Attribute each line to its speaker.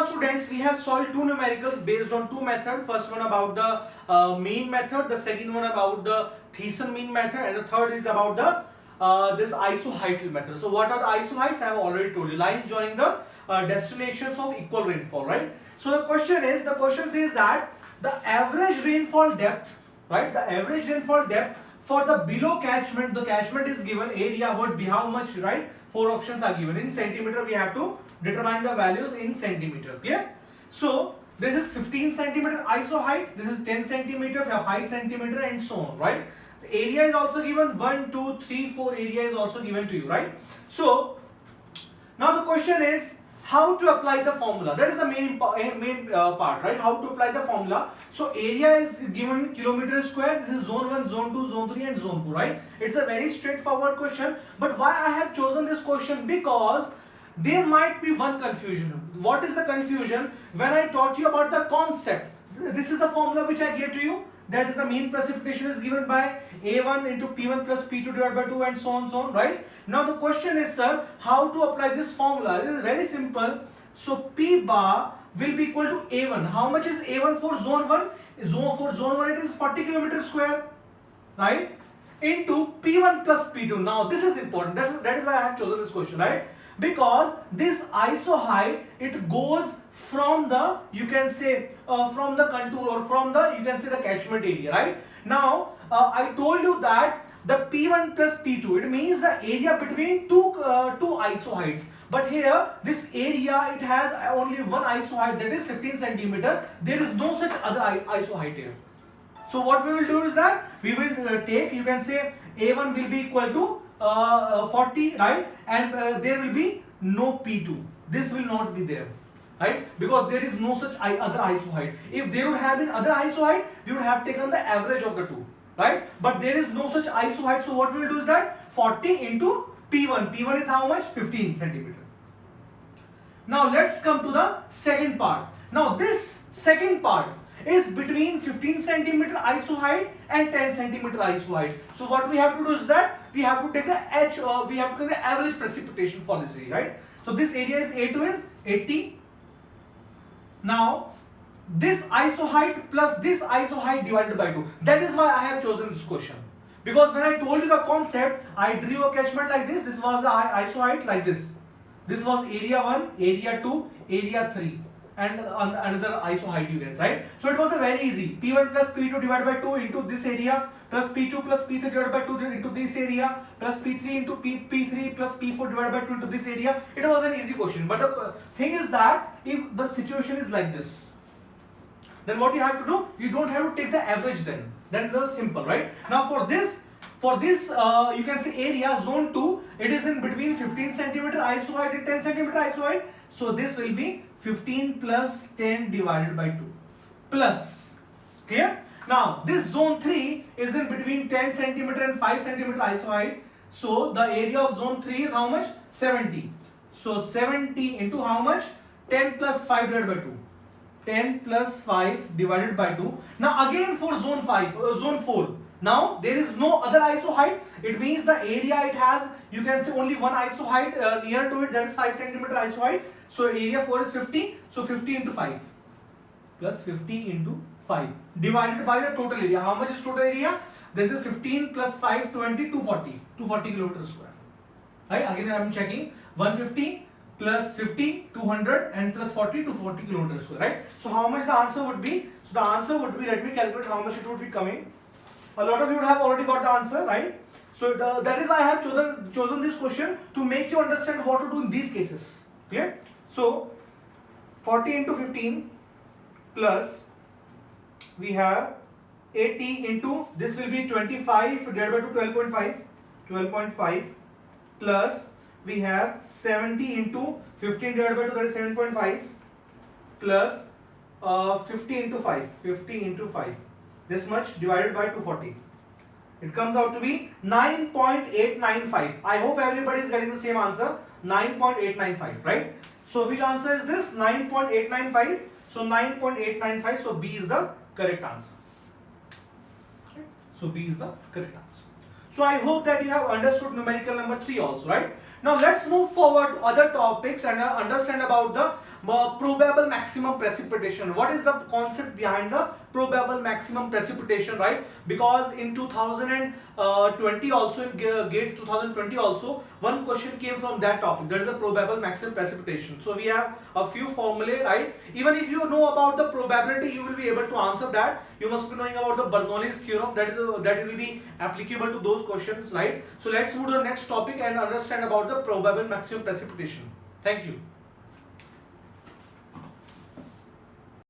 Speaker 1: students, we have solved two numericals based on two methods. First one about the mean method, the second one about the Thiessen mean method, and the third is about the this isoheightal method. So what are the isoheights? I have already told you. Lines joining the destinations of equal rainfall, right? So the question says that the average rainfall depth, right? The average rainfall depth for the below catchment, the catchment is given, area would be how much, right? Four options are given. In centimeter, we have to determine the values in centimeter. Clear? So this is 15 centimeter iso height, this is 10 centimeter, 5 centimeter, and so on, right? The area is also given, 1, 2, 3, 4 area is also given to you, right? So now the question is how to apply the formula. That is the main part, right? How to apply the formula. So area is given kilometer square. This is zone 1, zone 2, zone 3, and zone 4, right? It's a very straightforward question. But why I have chosen this question? Because there might be one confusion. What is the confusion? When I taught you about the concept, this is the formula which I gave to you. That is the mean precipitation is given by A1 into P1 plus P2 divided by 2 and so on, right? Now the question is, sir, how to apply this formula? It is very simple. So P bar will be equal to A1. How much is A1 for zone 1? For zone 1 it is 40 kilometer square, right? Into P1 plus P2. Now this is important. That is why I have chosen this question, right? Because this iso height, it goes from the, you can say from the contour, or from the, you can say the catchment area, right? Now I told you that the P1 plus P2, it means the area between two iso heights. But here this area, it has only one iso height, that is 15 centimeter. There is no such other iso height here. So what we will do is that we will take, you can say A1 will be equal to 40, right? And there will be no P2. This will not be there, right? Because there is no such other iso height. If there would have been other iso height, we would have taken the average of the two, right? But there is no such iso height. So what we will do is that 40 into P1. P1 is how much? 15 centimeter. Now let's come to the second part. Now this second part is between 15 centimeter iso height and 10 centimeter iso height. So what we have to do is that we have to take the average precipitation for this area, right? So this area is A2 is 80. Now this iso height plus this iso height divided by 2. That is why I have chosen this question. Because when I told you the concept, I drew a catchment like this. This was the iso height like this. This was area 1, area 2, area 3. And another iso height, you guys, right? So it was a very easy. P1 plus P2 divided by 2 into this area, plus P2 plus P3 divided by 2 into this area, plus P3 into P3 plus P4 divided by 2 into this area. It was an easy question. But the thing is that if the situation is like this, then what you have to do, you don't have to take the average then. Then it was simple, right? Now for this you can say area zone 2, it is in between 15 centimeter iso height and 10 centimeter iso height. So this will be 15 plus 10 divided by 2 plus, clear? Now this zone 3 is in between 10 centimeter and 5 centimeter iso height. So the area of zone 3 is how much? 70. So 70 into how much? 10 plus 5 divided by 2. 10 plus 5 divided by 2. Now again for zone 4. Now there is no other iso height. It means the area it has, you can say only one iso height near to it, that is 5 centimeter iso height. So area 4 is 50. So 50 into 5 plus 50 into 5 divided by the total area. How much is total area? This is 15 plus 5, 20, 240 kilometers square. Right? Again I am checking. 150 plus 50, 200, and plus 40, 240 kilometers square. Right? So how much the answer would be? So the answer would be, let me calculate how much it would be coming. A lot of you would have already got the answer, right? So that is why I have chosen this question, to make you understand what to do in these cases. Clear? So 40 into 15 plus we have 80 into, this will be 25 divided by 12.5 plus we have 70 into 15 divided by 2, that is 7.5 plus 50 into 5. This much divided by 240. It comes out to be 9.895. I hope everybody is getting the same answer. 9.895, right? So which answer is this? 9.895. So 9.895. So B is the correct answer. Okay. So B is the correct answer. So I hope that you have understood numerical number 3 also, right? Now Now let's move forward to other topics and understand about the probable maximum precipitation. What is the concept behind the probable maximum precipitation, right? Because in 2020 also, in GATE 2020 also, one question came from that topic. That is the probable maximum precipitation. So we have a few formulae, right? Even if you know about the probability, you will be able to answer that. You must be knowing about the Bernoulli's theorem. That will be applicable to those questions, right? So let's move to the next topic and understand about the probable maximum precipitation. Thank you.